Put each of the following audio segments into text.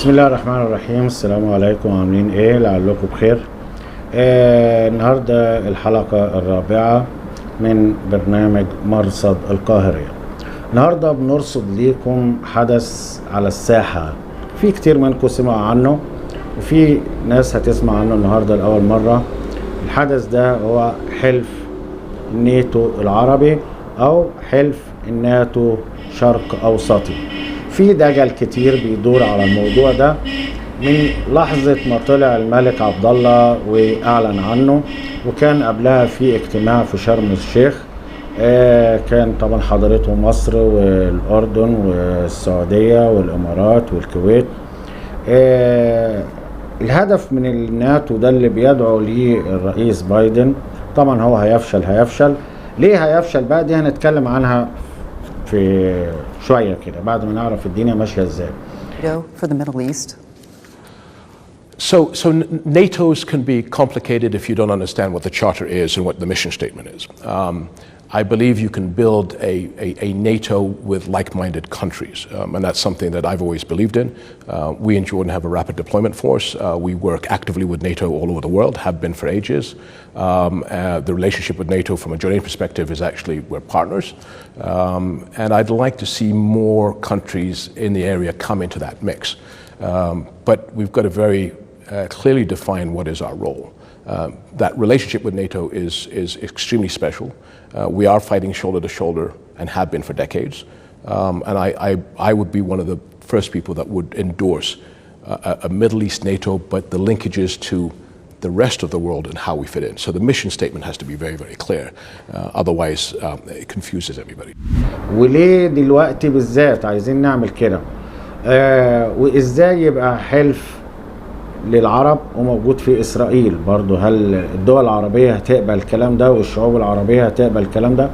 بسم الله الرحمن الرحيم. السلام عليكم، عاملين ايه؟ لعلكم بخير. النهارده الحلقة الرابعة من برنامج مرصد القاهرة. النهارده بنرصد ليكم حدث على الساحة، في كتير منكم سمع عنه وفي ناس هتسمع عنه النهارده لأول مرة. الحدث ده هو حلف الناتو العربي أو حلف الناتو شرق أوسطي. في دجل كتير بيدور على الموضوع ده من لحظة ما طلع الملك عبد الله وأعلن عنه، وكان قبلها في اجتماع في شرم الشيخ. كان طبعا حضرته مصر والأردن والسعودية والإمارات والكويت. الهدف من الناتو ده اللي بيدعو ليه الرئيس بايدن، طبعا هو هيفشل. ليه هيفشل بقى؟ دي هنتكلم عنها في شوية كده بعد ما نعرف الدنيا ماشية ازاي. For the Middle East. So NATO's can be complicated if you don't understand what the charter is and what the mission statement is. I believe you can build a NATO with like-minded countries, and that's something that I've always believed in. We in Jordan have a rapid deployment force. We work actively with NATO all over the world, have been for ages. The relationship with NATO from a Jordanian perspective is actually we're partners. And I'd like to see more countries in the area come into that mix. But we've got to very clearly define what is our role. That relationship with NATO is extremely special. We are fighting shoulder to shoulder and have been for decades. And I would be one of the first people that would endorse a Middle East NATO, but the linkages to the rest of the world and how we fit in. So the mission statement has to be very, very clear. Otherwise, it confuses everybody. وليه دلوقتي بالذات عايزين نعمل كده؟ وإزاي يبقى حلف للعرب وموجود في إسرائيل برضو؟ هل الدول العربية هتقبل الكلام ده والشعوب العربية هتقبل الكلام ده؟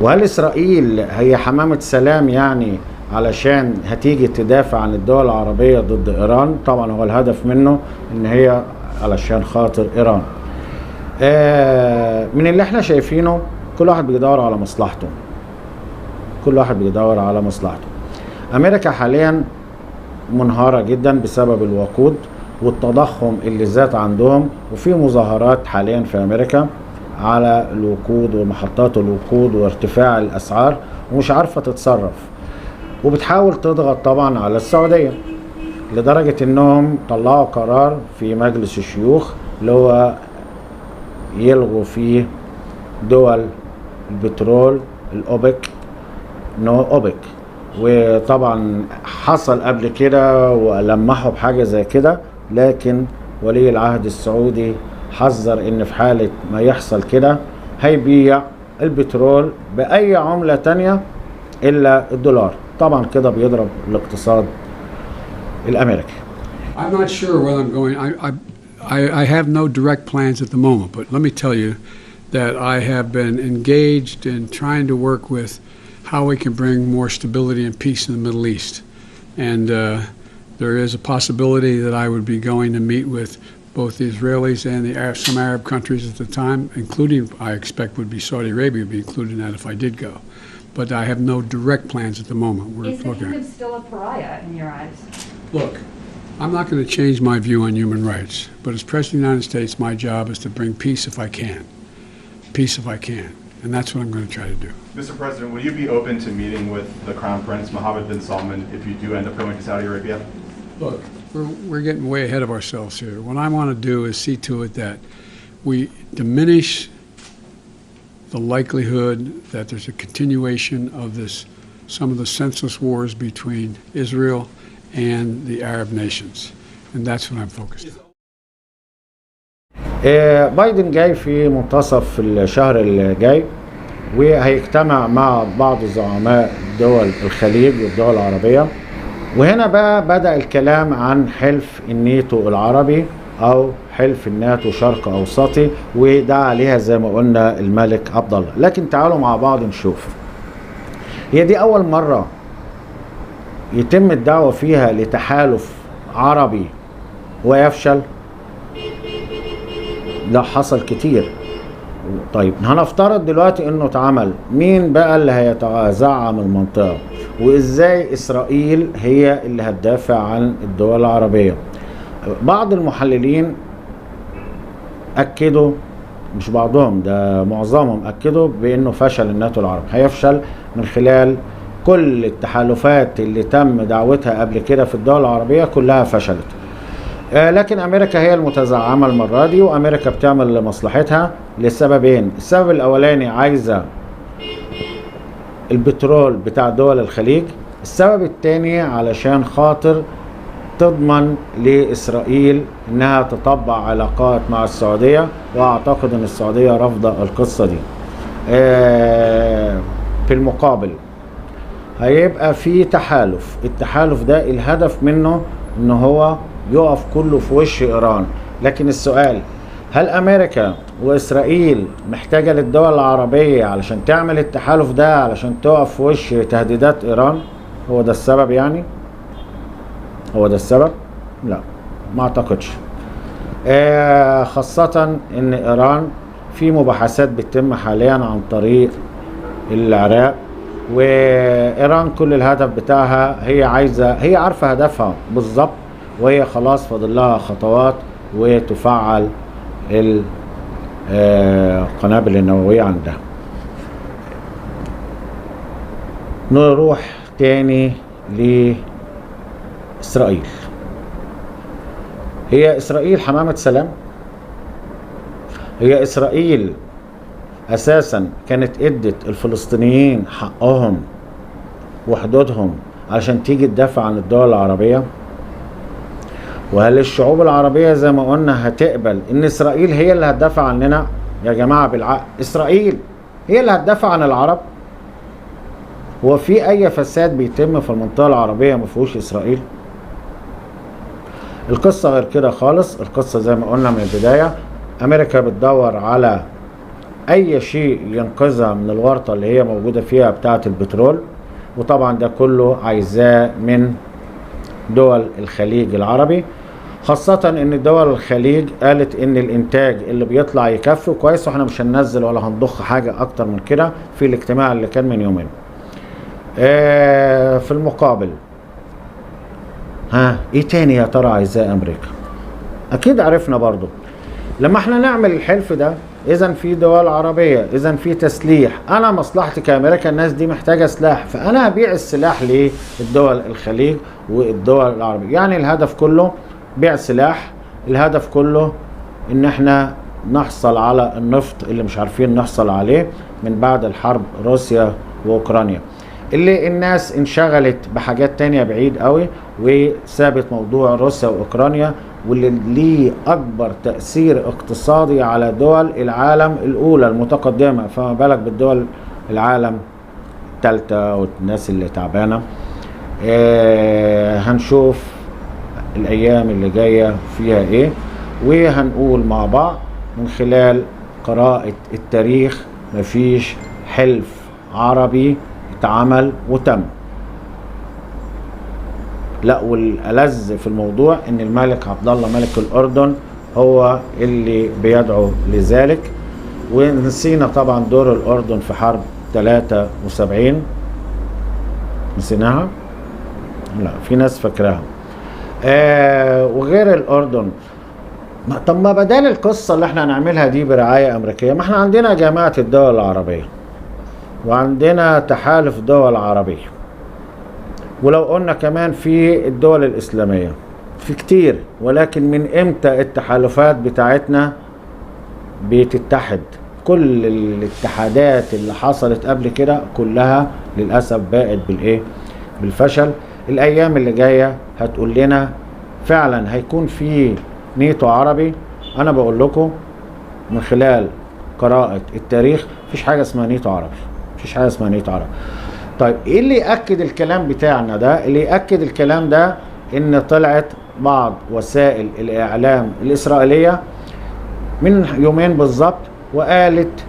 وهل إسرائيل هي حمامة سلام يعني علشان هتيجي تدافع عن الدول العربية ضد إيران؟ طبعا هو الهدف منه إن هي علشان خاطر إيران. من اللي احنا شايفينه كل واحد بيدور على مصلحته. أمريكا حاليا منهارة جدا بسبب الوقود والتضخم اللي زاد عندهم، وفي مظاهرات حاليا في أمريكا على الوقود ومحطات الوقود وارتفاع الأسعار، ومش عارفة تتصرف، وبتحاول تضغط طبعا على السعودية لدرجة انهم طلعوا قرار في مجلس الشيوخ اللي هو يلغوا فيه دول البترول الأوبك، وطبعا حصل قبل كده ولمحوا بحاجة زي كده، لكن ولي العهد السعودي حذر ان في حالة ما يحصل كده هيبيع البترول بأي عملة تانية إلا الدولار. طبعا كده بيضرب الاقتصاد الأمريكي. I'm not sure where I'm going. I have no direct plans at the moment, but let me tell you that I have been engaged in trying to work with how we can bring more stability and peace in the Middle East. And there is a possibility that I would be going to meet with both the Israelis and some Arab countries at the time, including, I expect, would be Saudi Arabia would be included in that if I did go. But I have no direct plans at the moment. Is the Hindu still a pariah in your eyes? Look, I'm not going to change my view on human rights, but as President of the United States, my job is to bring peace if I can. And that's what I'm going to try to do. Mr. President, would you be open to meeting with the Crown Prince Mohammed bin Salman if you do end up going to Saudi Arabia? Look, we're getting way ahead of ourselves here. What I want to do is see to it that we diminish the likelihood that there's a continuation of some of the senseless wars between Israel and the Arab nations. And that's what I'm focused on. بايدن جاي في منتصف الشهر الجاي وهيجتمع مع بعض زعماء دول الخليج والدول العربية، وهنا بقى بدأ الكلام عن حلف الناتو العربي أو حلف الناتو شرق أوسطي، وده عليها زي ما قلنا الملك عبد الله. لكن تعالوا مع بعض نشوف، هي دي أول مرة يتم الدعوة فيها لتحالف عربي ويفشل؟ لا، حصل كتير. طيب هنفترض دلوقتي انه اتعمل، مين بقى اللي هيتزعم المنطقة؟ وازاي اسرائيل هي اللي هتدافع عن الدول العربية. بعض المحللين اكدوا، مش بعضهم ده معظمهم، اكدوا بانه فشل الناتو العربي هيفشل من خلال كل التحالفات اللي تم دعوتها قبل كده في الدول العربية كلها فشلت. لكن امريكا هي المتزعمة المرة دي، وامريكا بتعمل لمصلحتها لسببين. السبب الاولاني عايزة البترول بتاع دول الخليج. السبب الثاني علشان خاطر تضمن لإسرائيل انها تطبع علاقات مع السعودية، واعتقد ان السعودية رافضة القصة دي. في المقابل هيبقى في تحالف، التحالف ده الهدف منه ان هو يقف كله في وش ايران. لكن السؤال، هل امريكا واسرائيل محتاجة للدول العربية علشان تعمل التحالف ده علشان تقف في وش تهديدات ايران؟ هو ده السبب يعني؟ هو ده السبب؟ لا، ما اعتقدش. خاصة ان ايران في مباحثات بتتم حاليا عن طريق العراق، وايران كل الهدف بتاعها هي عايزة، هي عارفة هدفها بالظبط، وهي خلاص فاضل لها خطوات وتفعل القنابل النووية عندها. نروح تاني لإسرائيل. هي إسرائيل حمامة سلام؟ هي إسرائيل أساسا كانت ادت الفلسطينيين حقهم وحدودهم علشان تيجي تدافع عن الدول العربية؟ وهل الشعوب العربية زي ما قلنا هتقبل ان اسرائيل هي اللي هتدافع عننا؟ يا جماعة بالعقل، اسرائيل هي اللي هتدافع عن العرب؟ هو في اي فساد بيتم في المنطقة العربية ما فيهوش اسرائيل؟ القصة غير كده خالص. القصة زي ما قلنا من البداية، امريكا بتدور على اي شيء ينقذها من الورطة اللي هي موجودة فيها بتاعة البترول، وطبعا ده كله عايزاه من دول الخليج العربي. خاصة ان دول الخليج قالت ان الانتاج اللي بيطلع يكفي كويس، واحنا مش هننزل ولا هنضخ حاجة اكتر من كده في الاجتماع اللي كان من يومين. في المقابل ايه تاني يا ترى عايزاه امريكا؟ اكيد عرفنا برضو لما احنا نعمل الحلف ده، اذا في دول عربية، اذا في تسليح. انا مصلحتي كامريكا الناس دي محتاجة سلاح، فانا هبيع السلاح للدول الخليج والدول العربية. يعني الهدف كله بيع سلاح، الهدف كله ان احنا نحصل على النفط اللي مش عارفين نحصل عليه من بعد الحرب روسيا واوكرانيا، اللي الناس انشغلت بحاجات تانية بعيد قوي وسابت موضوع روسيا واوكرانيا، واللي ليه اكبر تأثير اقتصادي على دول العالم الاولى المتقدمة، فما بالك بالدول العالم الثالثة والناس اللي تعبانة. هنشوف الايام اللي جاية فيها ايه، وهنقول مع بعض من خلال قراءة التاريخ مفيش حلف عربي اتعمل وتم. لا، والألذ في الموضوع ان الملك عبد الله ملك الاردن هو اللي بيدعو لذلك. ونسينا طبعا دور الاردن في حرب 73، نسيناها؟ لا، في ناس فاكراها. وغير الاردن، طب ما بدال القصة اللي احنا هنعملها دي برعاية امريكية، ما احنا عندنا جامعة الدول العربية وعندنا تحالف دول عربية، ولو قلنا كمان في الدول الإسلامية، في كتير. ولكن من امتى التحالفات بتاعتنا بتتحد؟ كل الاتحادات اللي حصلت قبل كده كلها للأسف باءت بالإيه؟ بالفشل. الأيام اللي جاية هتقول لنا فعلا هيكون في نيتو عربي. أنا بقول لكم من خلال قراءة التاريخ مفيش حاجة اسمها نيتو عربي، مفيش حاجة اسمها نيتو عربي. طيب ايه اللي يأكد الكلام بتاعنا ده؟ اللي يأكد الكلام ده ان طلعت بعض وسائل الاعلام الاسرائيلية من يومين بالظبط وقالت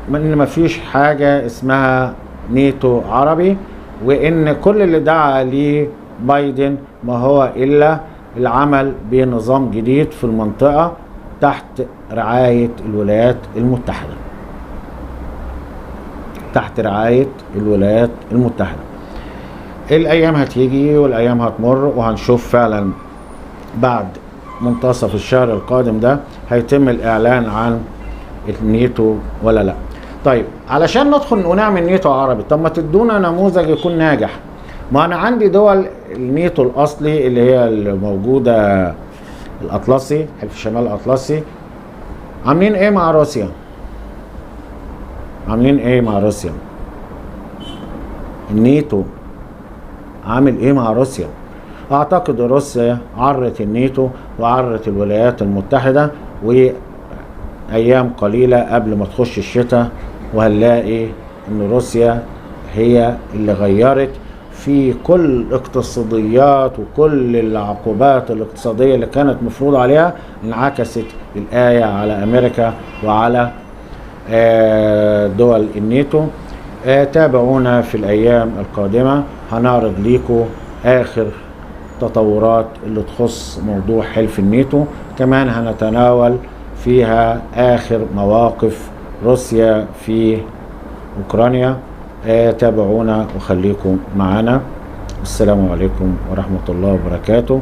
ان مفيش حاجة اسمها نيتو عربي، وان كل اللي دعا ليه بايدن ما هو الا العمل بنظام جديد في المنطقة تحت رعاية الولايات المتحدة، تحت رعاية الولايات المتحدة. الايام هتيجي والايام هتمر وهنشوف فعلا بعد منتصف الشهر القادم ده هيتم الاعلان عن النيتو ولا لا. طيب علشان ندخل ونعمل نيتو عربي، طب ما تدونا نموذج يكون ناجح. ما انا عندي دول النيتو الاصلي اللي هي الموجوده الاطلسي، حلف الشمال الاطلسي، عاملين ايه مع روسيا؟ عاملين ايه مع روسيا؟ النيتو عامل ايه مع روسيا؟ اعتقد روسيا عرت النيتو وعرت الولايات المتحدة، وايام قليلة قبل ما تخش الشتاء وهنلاقي ان روسيا هي اللي غيرت في كل الاقتصاديات وكل العقوبات الاقتصادية اللي كانت مفروض عليها. انعكست الآية على أمريكا وعلى دول الناتو. تابعونا في الأيام القادمة، هنعرض ليكم آخر تطورات اللي تخص موضوع حلف الناتو. كمان هنتناول فيها آخر مواقف روسيا في أوكرانيا. تابعونا وخليكم معنا. السلام عليكم ورحمة الله وبركاته.